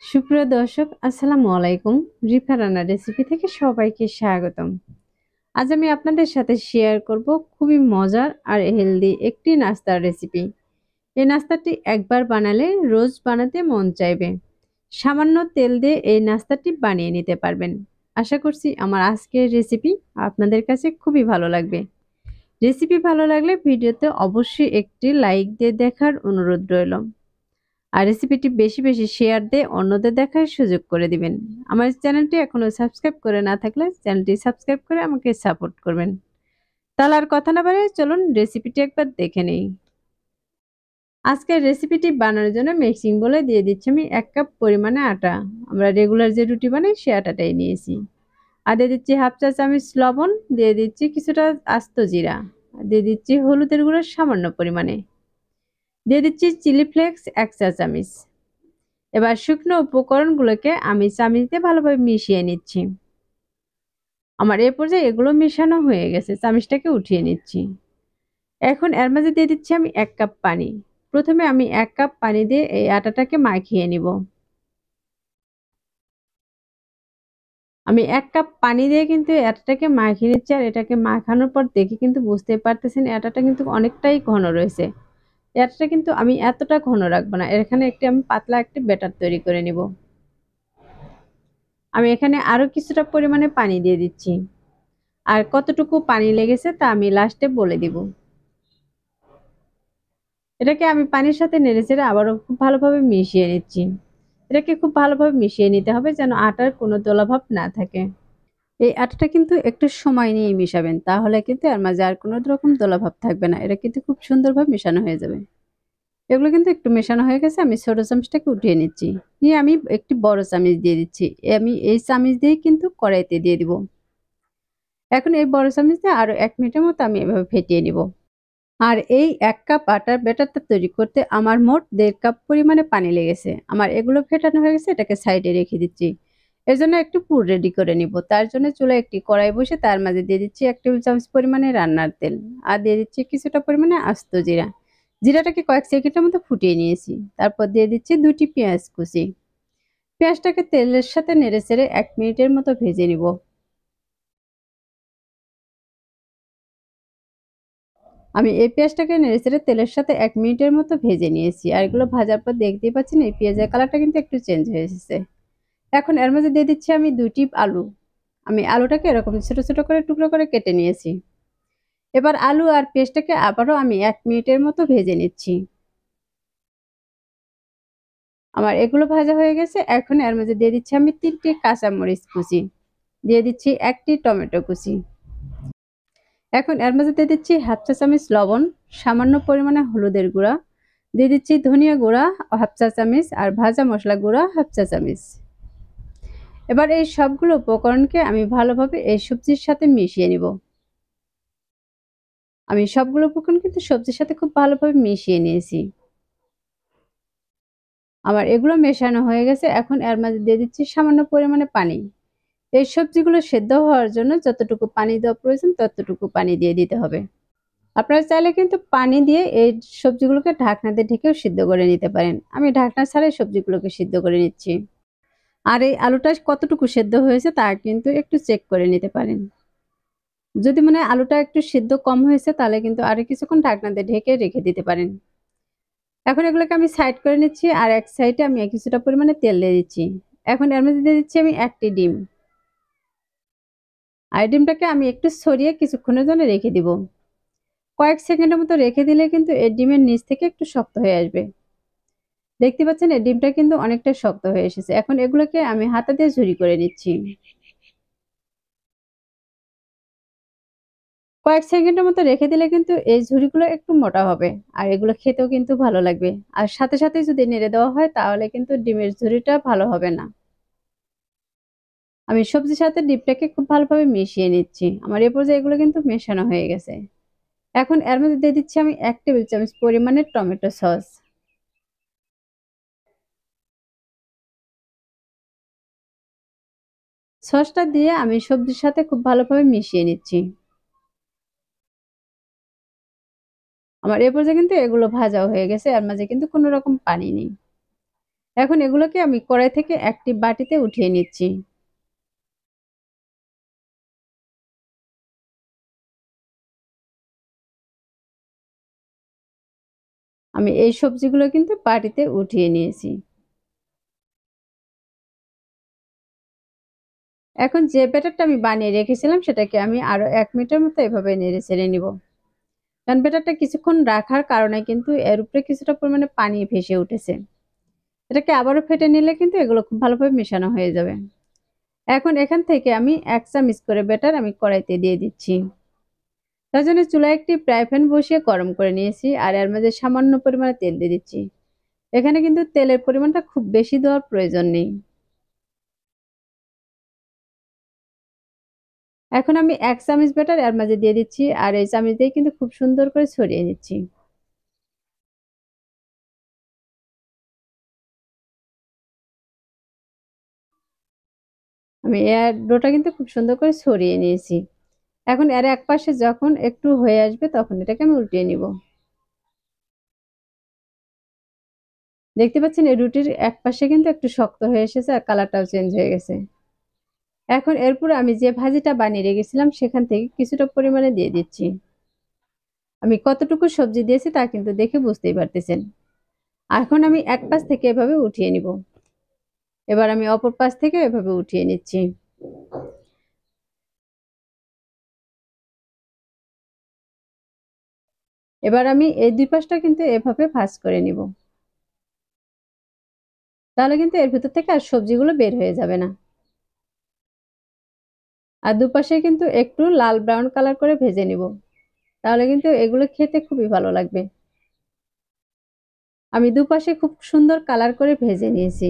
সুপ্রিয় দর্শক, আসসালামু আলাইকুম। রিফা রান্নার রেসিপি থেকে সবাইকে স্বাগতম। আজ আমি আপনাদের সাথে শেয়ার করব খুবই মজার আর হেলদি একটি নাস্তার রেসিপি। এই নাস্তাটি একবার বানালে রোজ বানাতে মন চাইবে। সামান্য তেল দিয়ে এই নাস্তাটি বানিয়ে নিতে পারবেন। আশা করছি আমার আজকের রেসিপি আপনাদের কাছে খুবই ভালো লাগবে। রেসিপি ভালো লাগলে ভিডিওতে অবশ্যই একটি লাইক দিয়ে দেখার অনুরোধ রইল। আর রেসিপিটি বেশি বেশি শেয়ার দিয়ে অন্যদের দেখার সুযোগ করে দিবেন। আমার চ্যানেলটি এখনো সাবস্ক্রাইব করে না থাকলে চ্যানেলটি সাবস্ক্রাইব করে আমাকে সাপোর্ট করবেন। তাহলে আর কথা না বাড়িয়ে চলুন রেসিপিটি একবার দেখে নেই। আজকের রেসিপিটি বানানোর জন্য মিক্সিং বলে দিয়ে দিচ্ছি আমি 1 কাপ পরিমাণে আটা। আমরা রেগুলার যে রুটি বানাই সে আটাটাই নিয়েছি। আর দিয়ে দিচ্ছি হাফ চা চামচ লবণ, দিয়ে দিচ্ছি কিছুটা আস্ত জিরা, আর দিয়ে দিচ্ছি হলুদের গুঁড়ো সামান্য পরিমাণে, দিয়ে দিচ্ছি চিলি ফ্লেক্স 1 চা চামচ। এবার শুকনো উপকরণগুলোকে আমি চামিচ দিয়ে ভালোভাবে মিশিয়ে নিচ্ছি। আমার এ পর্যায়ে এগুলো মেশানো হয়ে গেছে, চামিচটাকে উঠিয়ে নিচ্ছি। এখন এর মাঝে দিয়ে দিচ্ছি আমি 1 কাপ পানি। প্রথমে আমি 1 কাপ পানি দিয়ে এই আটাটাকে মাখিয়ে নিব। আমি 1 কাপ পানি দিয়ে কিন্তু আটাটাকে মাখিয়ে নিচ্ছি, আর এটাকে মাখানোর পর দেখে কিন্তু বুঝতে পারতেছেন আটাটা কিন্তু অনেকটাই ঘন রয়েছে। এই আটাটা কিন্তু আমি এতটা ঘন রাখবো না, এখানে আমি পাতলা একটি ব্যাটার তৈরি করে নিব। আমি এখানে আরো কিছুটা পরিমাণে পানি দিয়ে দিচ্ছি। আর কতটুকু পানি লেগেছে তা আমি লাস্টে বলে দিব। এটাকে আমি পানির সাথে নেড়েচেড়ে আবারও খুব ভালোভাবে মিশিয়ে নিচ্ছি। এটাকে খুব ভালোভাবে মিশিয়ে নিতে হবে যেন আটার কোনো দলাভাব না থাকে। এই আটাটা কিন্তু একটু সময় নিয়ে মিশাবেন, তাহলে কিন্তু এর মাঝে আর কোনো রকম দলাভাব থাকবে না। এটা কিন্তু খুব সুন্দরভাবে মেশানো হয়ে যাবে। এগুলো কিন্তু একটু মেশানো হয়ে গেছে, আমি ছোট চামচটাকে উঠিয়ে নিচ্ছি। নিয়ে আমি একটি বড় চামচ দিয়ে দিচ্ছি। আমি এই চামচ দিয়েই কিন্তু কড়াইতে দিয়ে দিব। এখন এই বড় চামচ দিয়ে আরো 1 মিনিটের মতো আমি এভাবে ফেটিয়ে নিব। আর এই 1 কাপ আটার ব্যাটারটা তৈরি করতে আমার মোট 1.5 কাপ পরিমাণে পানি লেগেছে। আমার এগুলো ফেটানো হয়ে গেছে, এটাকে সাইডে রেখে দিচ্ছি। এর জন্য একটু পুর রেডি করে নিব। তার জন্য চুলায় একটি কড়াই বসে তার মাঝে দিয়ে দিচ্ছি 1 টেবিল চামচ পরিমাণে রান্নার তেল। আর দিয়ে দিচ্ছি কিছুটা পরিমাণে আস্ত জিরা। জিরাটাকে কয়েক সেকেন্ডের মতো ফুটিয়ে নিয়েছি। তারপর দিয়ে দিচ্ছি 2টি পেঁয়াজ কুচি। পেঁয়াজটাকে তেলের সাথে নেড়েচেড়ে 1 মিনিটের মতো ভেজে নিব। আমি এই পেঁয়াজটাকে নেড়েচেড়ে তেলের সাথে 1 মিনিটের মতো ভেজে নিয়েছি। আর এগুলো ভাজার পর দেখতেই পাচ্ছেন এই পেঁয়াজের কালারটা কিন্তু একটু চেঞ্জ হয়ে এসেছে। এখন এর মধ্যে দিয়ে দিচ্ছি আমি 2টি আলু। আমি আলুটাকে এরকম ছোট ছোট করে টুকরো করে কেটে নিয়েছি। এবার আলু আর পেঁয়াজটাকে আবারও আমি 1 মিনিটের মতো ভেজে নিচ্ছি। আমার এগুলো ভাজা হয়ে গেছে। এখন এর মধ্যে দিয়ে দিচ্ছি আমি 3টি কাঁচামরিচ কুচি, দিয়ে দিচ্ছি 1টি টমেটো কুচি। এখন এর মধ্যে দিয়ে দিচ্ছি হাফ চা চামচ লবণ, সামান্য পরিমাণে হলুদের গুঁড়া, দিয়ে দিচ্ছি ধনিয়া গুঁড়া হাফ চা চামচ, আর ভাজা মশলা গুঁড়া হাফ চা চামচ। এবার এই সবগুলো উপকরণকে আমি ভালোভাবে এই সবজির সাথে মিশিয়ে নিব। আমি সবগুলো উপকরণ কিন্তু সবজির সাথে খুব ভালোভাবে মিশিয়ে নিয়েছি। আমার এগুলো মেশানো হয়ে গেছে। এখন এর মাঝে দিয়ে দিচ্ছি সামান্য পরিমাণে পানি। এই সবজিগুলো সেদ্ধ হওয়ার জন্য যতটুকু পানি দেওয়া প্রয়োজন ততটুকু পানি দিয়ে দিতে হবে। আপনারা চাইলে কিন্তু পানি দিয়ে এই সবজিগুলোকে ঢাকনা দিয়ে ঢেকেও সিদ্ধ করে নিতে পারেন। আমি ঢাকনা ছাড়াই সবজিগুলোকে সিদ্ধ করে নিচ্ছি। আর এই আলুটা কতটুকু সেদ্ধ হয়েছে তা কিন্তু একটু চেক করে নিতে পারেন। যদি মনে হয় আলুটা একটু সিদ্ধ কম হয়েছে তাহলে কিন্তু আরো কিছুক্ষণ ঢাকনা দিয়ে ঢেকে রেখে দিতে পারেন। এখন এগুলোকে আমি সাইড করে নিচ্ছি, আর এক সাইডে আমি কিছুটা পরিমাণে তেল দিয়ে দিচ্ছি। এখন এর মধ্যে দিয়ে দিচ্ছি আমি 1টি ডিম। আর ডিমটাকে আমি একটু ছড়িয়ে কিছুক্ষণের জন্য রেখে দিব। কয়েক সেকেন্ডের মতো রেখে দিলে কিন্তু এই ডিমের নিচ থেকে একটু শক্ত হয়ে আসবে। দেখতে পাচ্ছেন এই ডিমটা কিন্তু অনেকটা শক্ত হয়ে এসেছে। এখন এগুলোকে আমি হাতা দিয়ে ঝুরি করে নিচ্ছি। কয়েক সেকেন্ডের মতো রেখে দিলে কিন্তু এই ঝুরিগুলো একটু মোটা হবে, আর এগুলো খেতেও কিন্তু ভালো লাগবে। আর সাথে সাথে যদি নেড়ে দেওয়া হয় তাহলে কিন্তু ডিমের ঝুরিটা ভালো হবে না। আমি সবজির সাথে ডিমটাকে খুব ভালোভাবে মিশিয়ে নিচ্ছি। আমার এ পর্যায়ে এগুলো কিন্তু মেশানো হয়ে গেছে। এখন এর মধ্যে দিয়ে দিচ্ছি আমি 1 টেবিল চামচ পরিমাণে টমেটো সস। সসটা দিয়ে আমি সবজির সাথে খুব ভালোভাবে মিশিয়ে নিচ্ছি। আমার এ পর্যায়ে কিন্তু এগুলো ভাজাও হয়ে গেছে, এর মাঝে কিন্তু কোনো রকম পানি নেই। এখন এগুলোকে আমি কড়াই থেকে একটি বাটিতে উঠিয়ে নিচ্ছি। আমি এই সবজিগুলো কিন্তু বাটিতে উঠিয়ে নিয়েছি। এখন যে ব্যাটারটা আমি বানিয়ে রেখেছিলাম সেটাকে আমি আরো 1 মিনিটের মতো এভাবে নেড়ে চেড়ে নিব। কারণ ব্যাটারটা কিছুক্ষণ রাখার কারণে কিন্তু এর উপরে কিছুটা পরিমাণে পানি ভেসে উঠেছে। এটাকে আবারও ফেটে নিলে কিন্তু এগুলো খুব ভালোভাবে মেশানো হয়ে যাবে। এখন এখান থেকে আমি 1 চামচ করে ব্যাটার আমি কড়াইতে দিয়ে দিচ্ছি। তার জন্য চুলায় একটি ফ্রাই প্যান বসিয়ে গরম করে নিয়েছি আর এর মধ্যে সামান্য পরিমাণে তেল দিয়ে দিচ্ছি। এখানে কিন্তু তেলের পরিমাণটা খুব বেশি দেওয়ার প্রয়োজন নেই। এখন আমি 1 চামচ ব্যাটার এর মাঝে দিয়ে দিচ্ছি আর এই চামচ দিয়ে কিন্তু খুব সুন্দর করে ছড়িয়ে নিচ্ছি। আমি এর ডোটা কিন্তু খুব সুন্দর করে ছড়িয়ে নিয়েছি। এখন এর এক পাশে যখন একটু হয়ে আসবে তখন এটাকে আমি উল্টিয়ে নিব। দেখতে পাচ্ছেন এই রুটির এক পাশে কিন্তু একটু শক্ত হয়ে এসেছে আর কালারটাও চেঞ্জ হয়ে গেছে। এখন এরপর আমি যে ভাজিটা বানিয়ে রেখেছিলাম সেখান থেকে কিছুটা পরিমাণে দিয়ে দিচ্ছি। আমি কতটুকু সবজি দিয়েছি তা কিন্তু দেখে বুঝতেই পারতেছেন। এখন আমি এক পাশ থেকে এভাবে উঠিয়ে নিব। এবার আমি অপর পাশ থেকে এভাবে উঠিয়ে নিচ্ছি। এবার আমি এই দুই পাশটা কিন্তু এভাবে ভাঁজ করে নিব। তাহলে কিন্তু এর ভিতর থেকে আর সবজিগুলো বের হয়ে যাবে না। আর দুপাশে কিন্তু একটু লাল ব্রাউন কালার করে ভেজে নিব। তাহলে কিন্তু এগুলো খেতে খুবই ভালো লাগবে। আমি দুপাশে খুব সুন্দর কালার করে ভেজে নিয়েছি।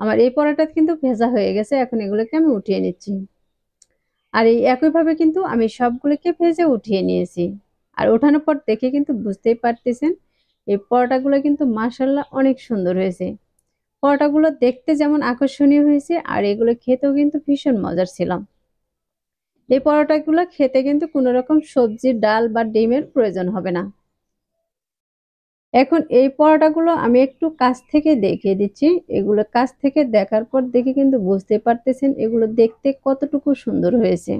আমার এই পরোটা কিন্তু ভেজা হয়ে গেছে। এখন এগুলোকে আমি উঠিয়ে নিচ্ছি। আর এই একইভাবে কিন্তু আমি সবগুলোকে ভেজে উঠিয়ে নিয়েছি। আর ওঠানোর পর দেখে কিন্তু বুঝতেই পারতেছেন এই পরোটাগুলো কিন্তু মাশাআল্লাহ অনেক সুন্দর হয়েছে। পরোটাগুলো দেখতে যেমন আকর্ষণীয় হয়েছে আর এগুলো খেতেও কিন্তু ভীষণ মজার ছিল। এই পরোটাগুলো খেতে কিন্তু কোনো রকম সবজি, ডাল বা ডিমের প্রয়োজন হবে না। এখন এই পরোটাগুলো আমি একটু কাছ থেকে দেখিয়ে দিচ্ছি। এগুলো কাছ থেকে দেখার পর দেখে কিন্তু বুঝতে পারতেছেন এগুলো দেখতে কতটুকু সুন্দর হয়েছে।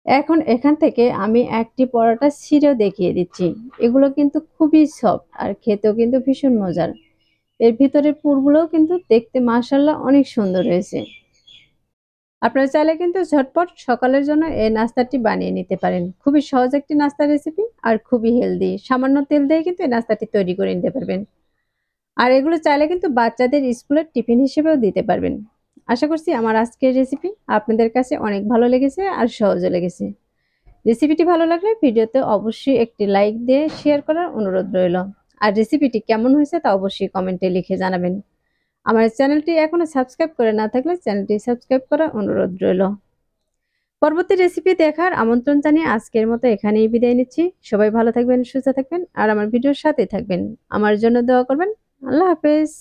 এখন এখান থেকে আমি একটি পরোটা ছিঁড়েও দেখিয়ে দিচ্ছি। এগুলো কিন্তু খুবই সফট আর খেতেও কিন্তু ভীষণ মজার। এর ভিতরের পুরগুলোও কিন্তু দেখতে মাশাআল্লাহ অনেক সুন্দর হয়েছে। আপনারা চাইলে কিন্তু ঝটপট সকালের জন্য এই নাস্তাটি বানিয়ে নিতে পারেন। খুবই সহজ একটি নাস্তার রেসিপি আর খুবই হেলদি। সামান্য তেল দিয়ে কিন্তু এই নাস্তাটি তৈরি করে নিতে পারবেন। আর এগুলো চাইলে কিন্তু বাচ্চাদের স্কুলের টিফিন হিসেবেও দিতে পারবেন। আশা করছি আমার আজকের রেসিপি আপনাদের কাছে অনেক ভালো লেগেছে আর সহজও লেগেছে। রেসিপিটি ভালো লাগলে ভিডিওতে অবশ্যই একটি লাইক দিয়ে শেয়ার করার অনুরোধ রইল। আর রেসিপিটি কেমন হয়েছে তা অবশ্যই কমেন্টে লিখে জানাবেন। আমার চ্যানেলটি এখনো সাবস্ক্রাইব করে না থাকলে চ্যানেলটি সাবস্ক্রাইব করার অনুরোধ রইল। পরবর্তী রেসিপি দেখার আমন্ত্রণ জানিয়ে আজকের মতো এখানেই বিদায় নিচ্ছি। সবাই ভালো থাকবেন, সুস্থ থাকবেন আর আমার ভিডিওর সাথে থাকবেন। আমার জন্য দোয়া করবেন। আল্লাহ হাফেজ।